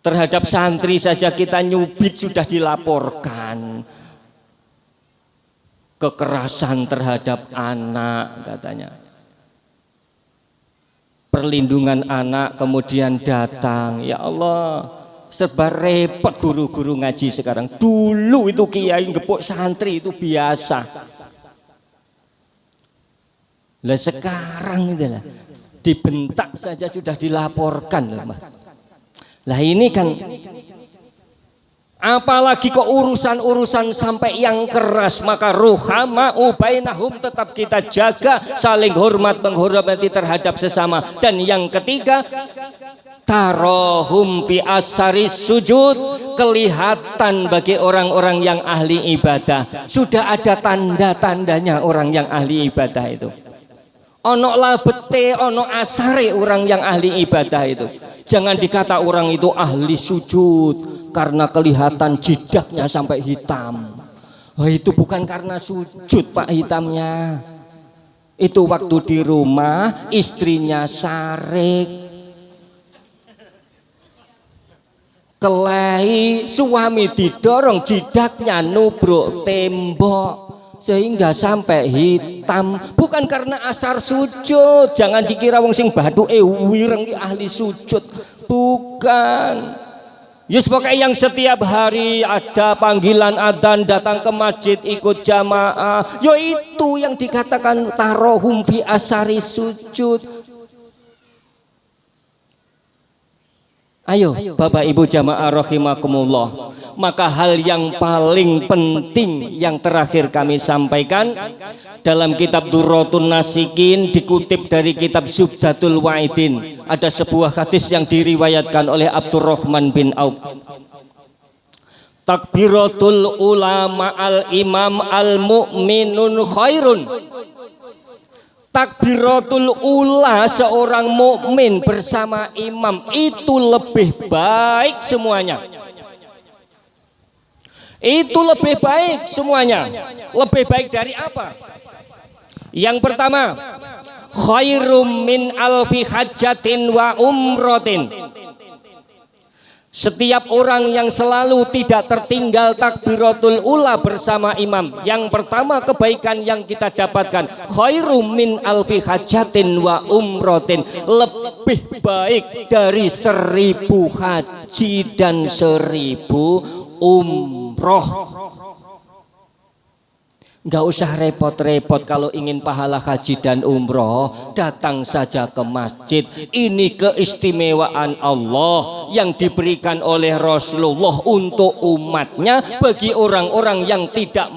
Terhadap santri saja kita nyubit sudah dilaporkan. Kekerasan terhadap anak katanya. Perlindungan anak kemudian datang. Ya Allah, serba repot guru-guru ngaji sekarang. Dulu itu kiai gepuk santri itu biasa. Lah sekarang itulah dibentak saja sudah dilaporkan loh, Mas. Lah ini kan apalagi kok urusan-urusan sampai yang keras, maka ruhama ubainahum tetap kita jaga, saling hormat menghormati terhadap sesama. Dan yang ketiga, tarohum fi asaris sujud, kelihatan bagi orang-orang yang ahli ibadah. Sudah ada tanda-tandanya orang yang ahli ibadah itu. Ono labete, ono asare orang yang ahli ibadah itu. Jangan dikata orang itu ahli sujud karena kelihatan jidaknya sampai hitam. Oh, itu bukan karena sujud Pak hitamnya. Itu waktu di rumah istrinya sarik, kelahi, suami didorong jidaknya nubruk tembok sehingga sampai hitam. Bukan karena asar sujud. Jangan dikira wong sing bathuke wireng ki ahli sujud. Bukan. Yus pakai yang setiap hari ada panggilan adzan datang ke masjid ikut jamaah. Yo itu yang dikatakan tarohum fi asari sujud. Ayo Bapak Ibu jamaah rahimakumullah. Maka hal yang paling penting yang terakhir kami sampaikan dalam kitab Durratun Nasikin, dikutip dari kitab Zubdatul Wa'idin, ada sebuah hadis yang diriwayatkan oleh Abdurrahman bin Auf. Takbiratul ulama al imam al mu'minun khairun. Takbiratul ula seorang mukmin bersama imam itu lebih baik semuanya. Itu lebih baik semuanya. Lebih baik dari apa? Yang pertama, khairum min alfi hajjatin wa umrotin. Setiap orang yang selalu tidak tertinggal takbiratul ula bersama imam, yang pertama kebaikan yang kita dapatkan, khairum min alfi hajjatin wa umrotin, lebih baik dari 1000 haji dan 1000 umroh. Nggak usah repot-repot kalau ingin pahala haji dan umroh, datang saja ke masjid. Ini keistimewaan Allah yang diberikan oleh Rasulullah untuk umatnya. Bagi orang-orang yang tidak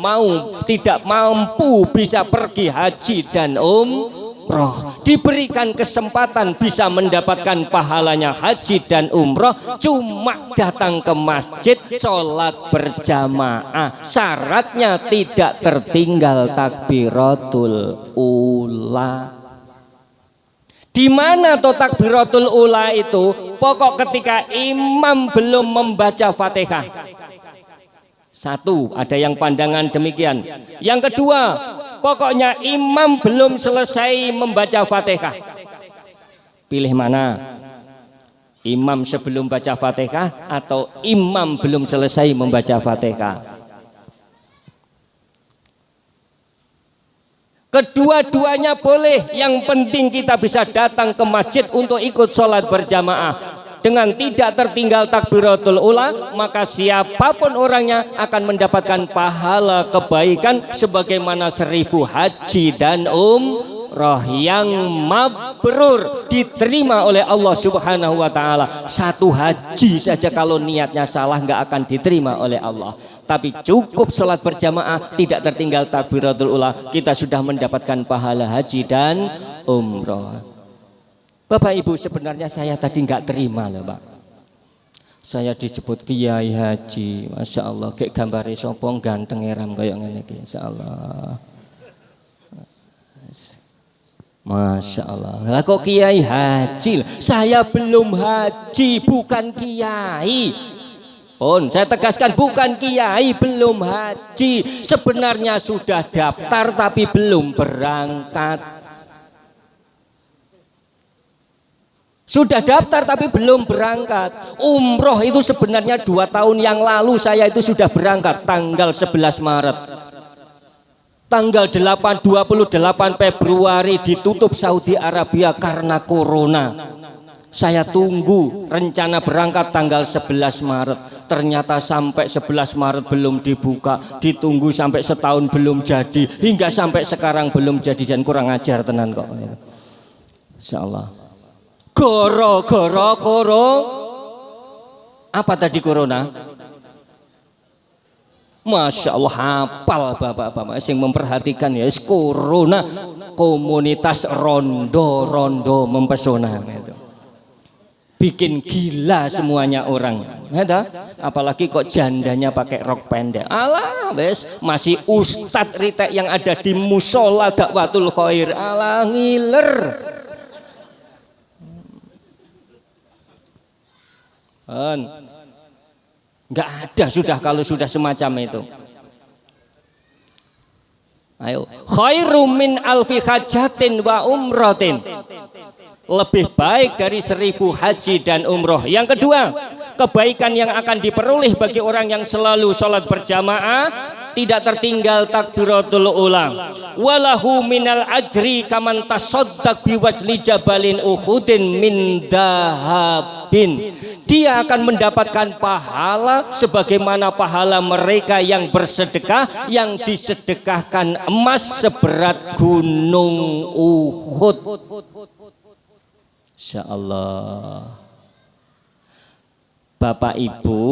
mampu bisa pergi haji dan umroh, diberikan kesempatan bisa mendapatkan pahalanya haji dan umroh, cuma datang ke masjid, sholat berjamaah. Syaratnya tidak tertinggal takbiratul ula. Di mana tuh takbiratul ula itu? Pokok ketika imam belum membaca Fatihah. Satu, ada yang pandangan demikian. Yang kedua, pokoknya imam belum selesai membaca Fatihah. Pilih mana? Imam sebelum baca Fatihah atau imam belum selesai membaca Fatihah? Kedua-duanya boleh, yang penting kita bisa datang ke masjid untuk ikut sholat berjamaah. Dengan tidak tertinggal takbiratul ula, maka siapapun orangnya akan mendapatkan pahala kebaikan sebagaimana 1000 haji dan umroh yang mabrur, diterima oleh Allah Subhanahu wa taala. Satu haji saja kalau niatnya salah nggak akan diterima oleh Allah. Tapi cukup sholat berjamaah tidak tertinggal takbiratul ula, kita sudah mendapatkan pahala haji dan umroh. Bapak Ibu, sebenarnya saya tadi nggak terima loh Pak. Saya disebut Kiai Haji, Masya Allah, kayak gambare sopong ganteng eram kayak ngene iki, Masya Allah. Masya Allah. Lah kok Kiai Haji? Saya belum haji, bukan Kiai. Saya tegaskan, bukan Kiai, belum haji. Sebenarnya sudah daftar tapi belum berangkat. Sudah daftar tapi belum berangkat. Umroh itu sebenarnya 2 tahun yang lalu saya itu sudah berangkat tanggal 11 Maret. Tanggal 28 Februari ditutup Saudi Arabia karena corona. Saya tunggu rencana berangkat tanggal 11 Maret. Ternyata sampai 11 Maret belum dibuka. Ditunggu sampai setahun belum jadi. Hingga sampai sekarang belum jadi, dan kurang ajar tenan kok. Insyaallah. Goro-goro apa tadi corona? Masya Allah, hafal bapak-bapak yang memperhatikan ya. Corona, komunitas rondo-rondo mempesona, bikin gila semuanya orang. Apalagi kok jandanya pakai rok pendek. Alah, wes masih ustadz ritek yang ada di musola dakwatul khair. Alah, ngiler. Nggak ada sudah kalau sudah semacam itu. Ayo, khairum min alfi hajatin wa umrotin, lebih baik dari 1000 haji dan umroh. Yang kedua, kebaikan yang akan diperoleh bagi orang yang selalu sholat berjamaah, tidak tertinggal takbiratul ula. Walahu minal ajri kaman tasaddaq biwajli jabalin uhudin min dahabin. Dia akan mendapatkan pahala sebagaimana pahala mereka yang bersedekah, yang disedekahkan emas seberat gunung Uhud. Insyaallah. Bapak Ibu,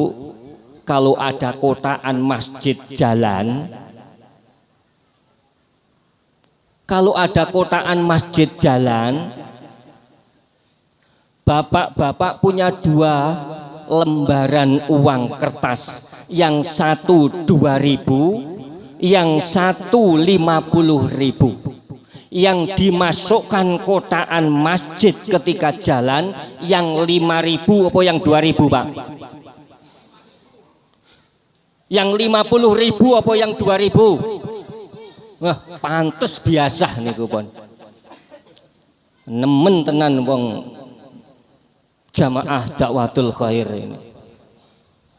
kalau ada kotaan masjid jalan, bapak-bapak punya 2 lembaran uang kertas, yang satu 2.000, yang satu 50.000. Yang dimasukkan kotaan masjid ketika jalan, yang 5.000 apa yang 2.000 Pak? Yang 50.000 apa yang 2.000? Wah, pantes biasa niku pun. Nemen tenan wong jamaah dakwatul khair ini.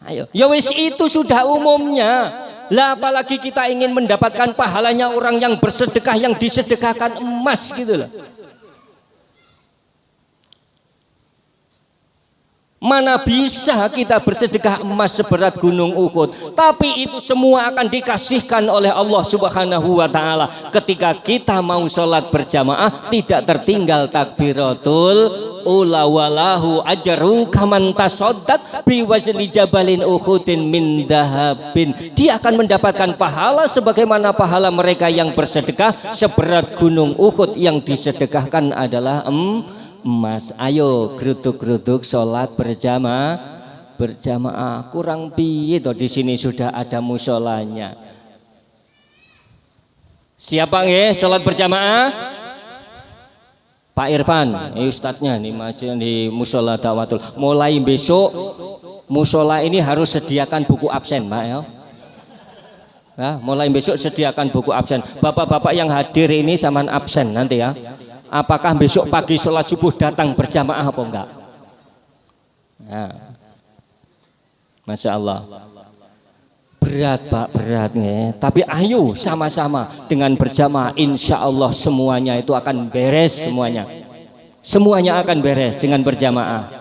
Ayo, ya wis itu sudah umumnya. Lah apalagi kita ingin mendapatkan pahalanya orang yang bersedekah, yang disedekahkan emas gitu loh. Mana bisa kita bersedekah emas seberat gunung Uhud, tapi itu semua akan dikasihkan oleh Allah Subhanahu wa taala ketika kita mau sholat berjamaah, tidak tertinggal takbiratul ula walahu ajru kaman tasaddaq bi wajli jabalin uhudin min dahabin. Dia akan mendapatkan pahala sebagaimana pahala mereka yang bersedekah seberat gunung Uhud, yang disedekahkan adalah emas. Ayo geruduk-geruduk sholat berjamaah kurang piye toh, di sini sudah ada musolanya. Siapa nggih sholat berjamaah? Pak Irfan, ustadznya nih di musola dakwatul. Mulai besok musola ini harus sediakan buku absen, Pak ya. Nah, mulai besok sediakan buku absen. Bapak-bapak yang hadir ini saman absen nanti ya. Apakah besok pagi sholat subuh datang berjamaah apa enggak? Nah, Masya Allah. Berat Pak, berat nih. Tapi ayo sama-sama dengan berjamaah, insya Allah semuanya itu akan beres semuanya. Semuanya akan beres dengan berjamaah.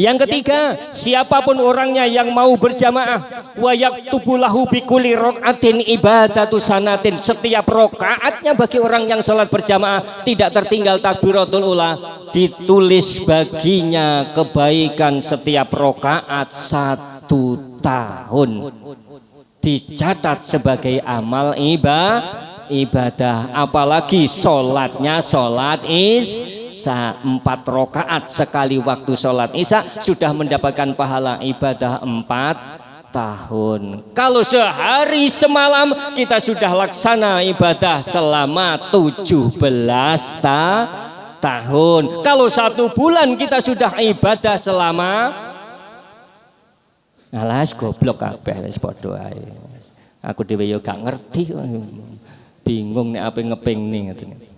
Yang ketiga, siapapun orangnya yang mau berjamaah, wa yaktubu lahu bi kulli raqatin ibadatu sanatin. Setiap rakaatnya bagi orang yang sholat berjamaah tidak tertinggal takbiratul ula, ditulis baginya kebaikan setiap rakaat 1 tahun, dicatat sebagai amal ibadah. Apalagi sholatnya sholat isya 4 rakaat sekali waktu sholat isya sudah mendapatkan pahala ibadah 4 tahun. Kalau sehari semalam kita sudah laksana ibadah selama 17 tahun. Kalau 1 bulan kita sudah ibadah selama, alas goblok kabeh wis padha ae. Aku dhewe yo gak ngerti, bingung nek ape ngepingni ngatine.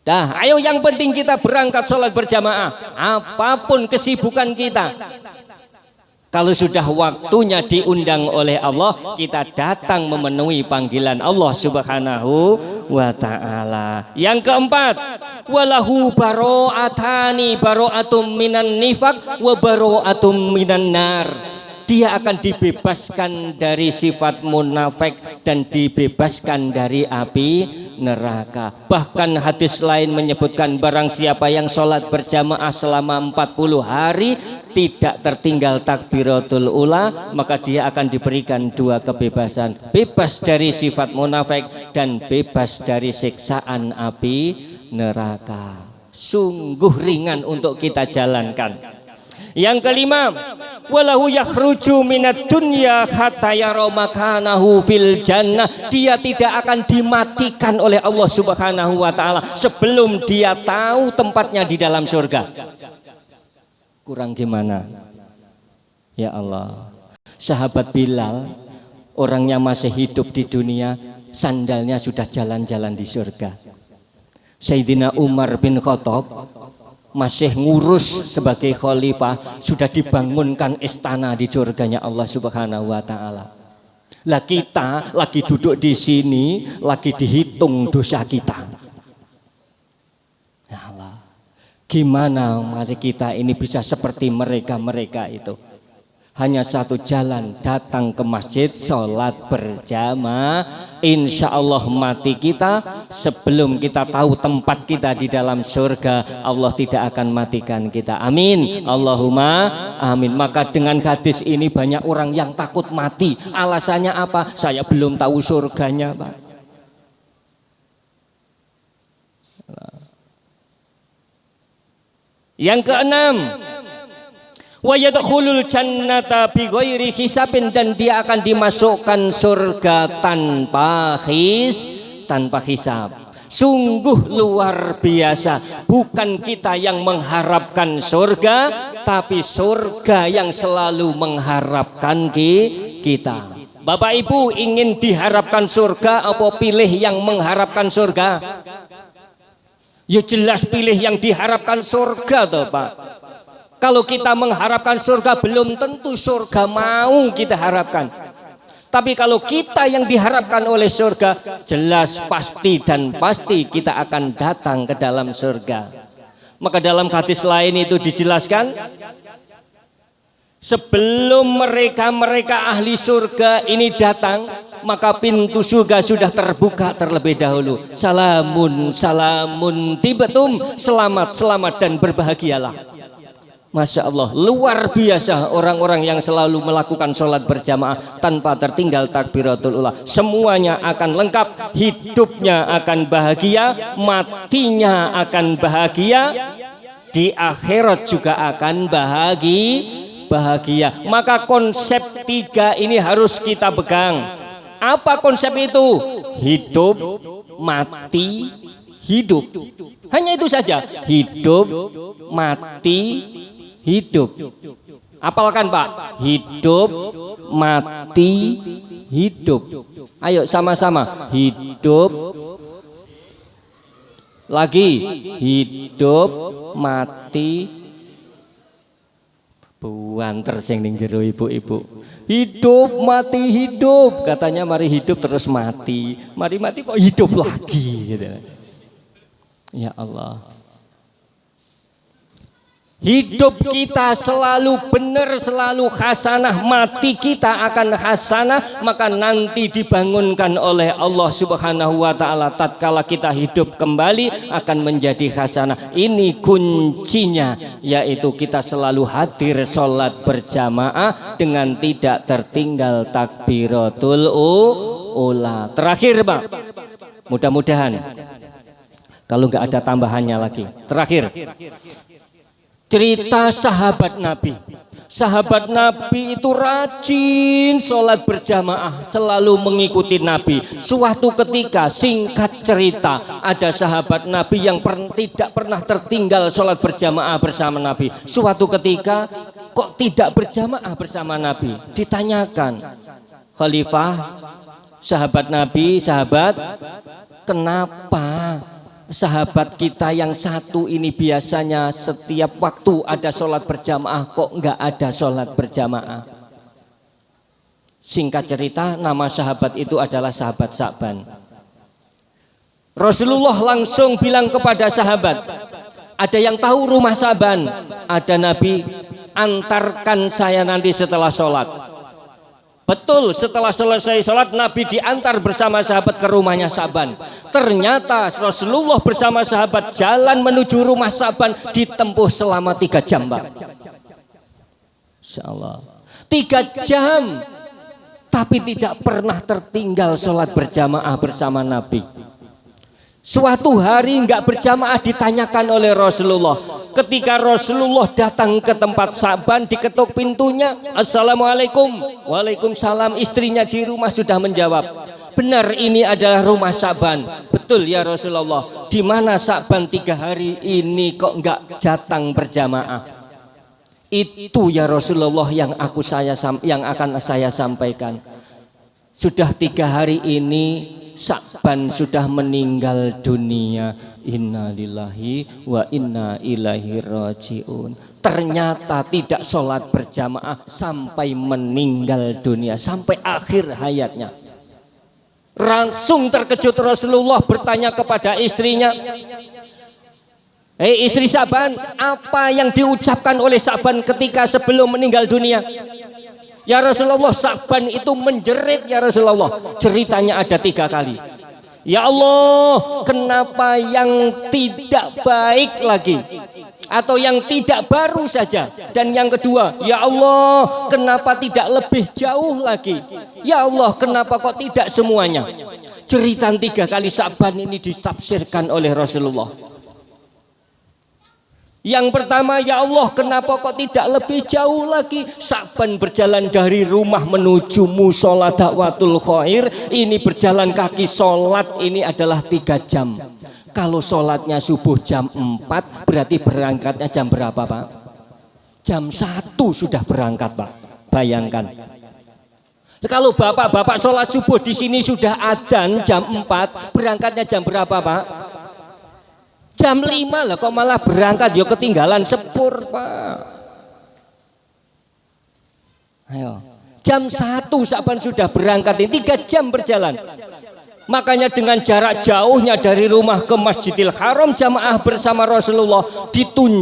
Dah, ayo yang penting kita berangkat sholat berjamaah. Apapun kesibukan kita, kalau sudah waktunya diundang oleh Allah, kita datang memenuhi panggilan Allah Subhanahu wa ta'ala. Yang keempat, walahu baro'atani, baro'atum minan nifaq wa baro'atum minan nar. Dia akan dibebaskan dari sifat munafik dan dibebaskan dari api neraka. Bahkan hadis lain menyebutkan barang siapa yang sholat berjamaah selama 40 hari tidak tertinggal takbiratul ula, maka dia akan diberikan 2 kebebasan, bebas dari sifat munafik dan bebas dari siksaan api neraka. Sungguh ringan untuk kita jalankan. Yang kelima, walahu yakhruju minad dunya hatta yara makanahu fil jannah. Dia tidak akan dimatikan oleh Allah Subhanahu wa taala sebelum dia tahu tempatnya di dalam surga. Kurang gimana? Ya Allah. Sahabat Bilal, orangnya masih hidup di dunia, sandalnya sudah jalan-jalan di surga. Sayyidina Umar bin Khattab masih ngurus sebagai khalifah, sudah dibangunkan istana di surganya Allah Subhanahu wa taala. Lah kita lagi duduk di sini, lagi dihitung dosa kita. Ya Allah, gimana mari kita ini bisa seperti mereka itu? Hanya 1 jalan, datang ke masjid, sholat berjamaah. Insya Allah mati kita sebelum kita tahu tempat kita di dalam surga, Allah tidak akan matikan kita. Amin, Allahumma amin. Maka dengan hadis ini banyak orang yang takut mati. Alasannya apa? Saya belum tahu surganya, Pak. Yang keenam, wa yadkhulul jannata bighairi hisabin, dan dia akan dimasukkan surga tanpa hisab. Sungguh luar biasa. Bukan kita yang mengharapkan surga, tapi surga yang selalu mengharapkan kita. Bapak Ibu ingin diharapkan surga apa pilih yang mengharapkan surga? Ya jelas pilih yang diharapkan surga toh Pak. Kalau kita mengharapkan surga belum tentu surga mau kita harapkan. Tapi kalau kita yang diharapkan oleh surga, jelas pasti dan pasti kita akan datang ke dalam surga. Maka dalam hadis lain itu dijelaskan, sebelum mereka ahli surga ini datang, maka pintu surga sudah terbuka terlebih dahulu. Salamun, salamun, tibatum, selamat, selamat dan berbahagialah. Masya Allah, luar biasa orang-orang yang selalu melakukan sholat berjamaah tanpa tertinggal takbiratul ula. Semuanya akan lengkap, hidupnya akan bahagia, matinya akan bahagia, di akhirat juga akan bahagia. Maka konsep tiga ini harus kita pegang. Apa konsep itu? Hidup, mati, hidup. Hanya itu saja. Hidup, mati, hidup. Apalkan Pak, hidup, mati, hidup. Ayo sama-sama, hidup, lagi, hidup, mati, buanter sing ning jero ibu-ibu. Hidup, mati, hidup. Katanya mari hidup terus mati. Mari mati kok hidup lagi gitu. Ya Allah. Hidup kita selalu benar, selalu hasanah, mati kita akan hasanah, maka nanti dibangunkan oleh Allah Subhanahu wa taala tatkala kita hidup kembali akan menjadi hasanah. Ini kuncinya, yaitu kita selalu hadir sholat berjamaah dengan tidak tertinggal takbiratul ula. Terakhir Pak, mudah-mudahan kalau nggak ada tambahannya lagi. Terakhir, cerita sahabat Nabi. Sahabat Nabi itu rajin sholat berjamaah, selalu mengikuti Nabi. Suatu ketika, singkat cerita, ada sahabat Nabi yang tidak pernah tertinggal sholat berjamaah bersama Nabi. Suatu ketika kok tidak berjamaah bersama Nabi? Ditanyakan, Khalifah, sahabat Nabi, sahabat, kenapa sahabat kita yang satu ini biasanya setiap waktu ada sholat berjamaah kok nggak ada sholat berjamaah? Singkat cerita, nama sahabat itu adalah sahabat Sa'ban. Rasulullah langsung bilang kepada sahabat, ada yang tahu rumah Sa'ban? Ada Nabi, antarkan saya nanti setelah sholat. Betul, setelah selesai sholat Nabi diantar bersama sahabat ke rumahnya Sa'ban. Ternyata Rasulullah bersama sahabat jalan menuju rumah Sa'ban ditempuh selama 3 jam Pak. Insya Allah 3 jam, tapi tidak pernah tertinggal sholat berjamaah bersama Nabi. Suatu hari nggak berjamaah ditanyakan oleh Rasulullah. Ketika Rasulullah datang ke tempat Sa'ban, diketuk pintunya, Assalamualaikum. Waalaikumsalam. Istrinya di rumah sudah menjawab, benar ini adalah rumah Sa'ban. Betul ya Rasulullah. Di mana Sa'ban 3 hari ini kok nggak datang berjamaah? Itu ya Rasulullah yang akan saya sampaikan. Sudah 3 hari ini Sa'ban sudah meninggal dunia. Innalillahi wa inna ilaihi rajiun. Ternyata tidak sholat berjamaah sampai meninggal dunia, sampai akhir hayatnya. Langsung terkejut Rasulullah bertanya kepada istrinya, hei istri Sa'ban, apa yang diucapkan oleh Sa'ban ketika sebelum meninggal dunia? Ya Rasulullah, Sa'ban itu menjerit ya Rasulullah. Ceritanya ada 3 kali. Ya Allah, kenapa yang tidak baik lagi? Atau yang tidak baru saja? Dan yang kedua, ya Allah, kenapa tidak lebih jauh lagi? Ya Allah, kenapa kok tidak semuanya? Cerita 3 kali Sa'ban ini ditafsirkan oleh Rasulullah. Yang pertama, ya Allah, kenapa kok tidak lebih jauh lagi? Saban berjalan dari rumah menuju musola dakwatul khair, ini berjalan kaki sholat ini adalah 3 jam. Kalau sholatnya subuh jam 4, berarti berangkatnya jam berapa, Pak? Jam 1 sudah berangkat, Pak. Bayangkan. Kalau bapak-bapak sholat subuh di sini sudah adzan jam 4, berangkatnya jam berapa, Pak? Jam 5 lah, kok malah berangkat, ya ketinggalan sepur, Pak. Ayo, jam 1 Sa'ban sudah berangkat, ini 3 jam berjalan. Makanya dengan jarak jauhnya dari rumah ke Masjidil Haram, jamaah bersama Rasulullah ditunjuk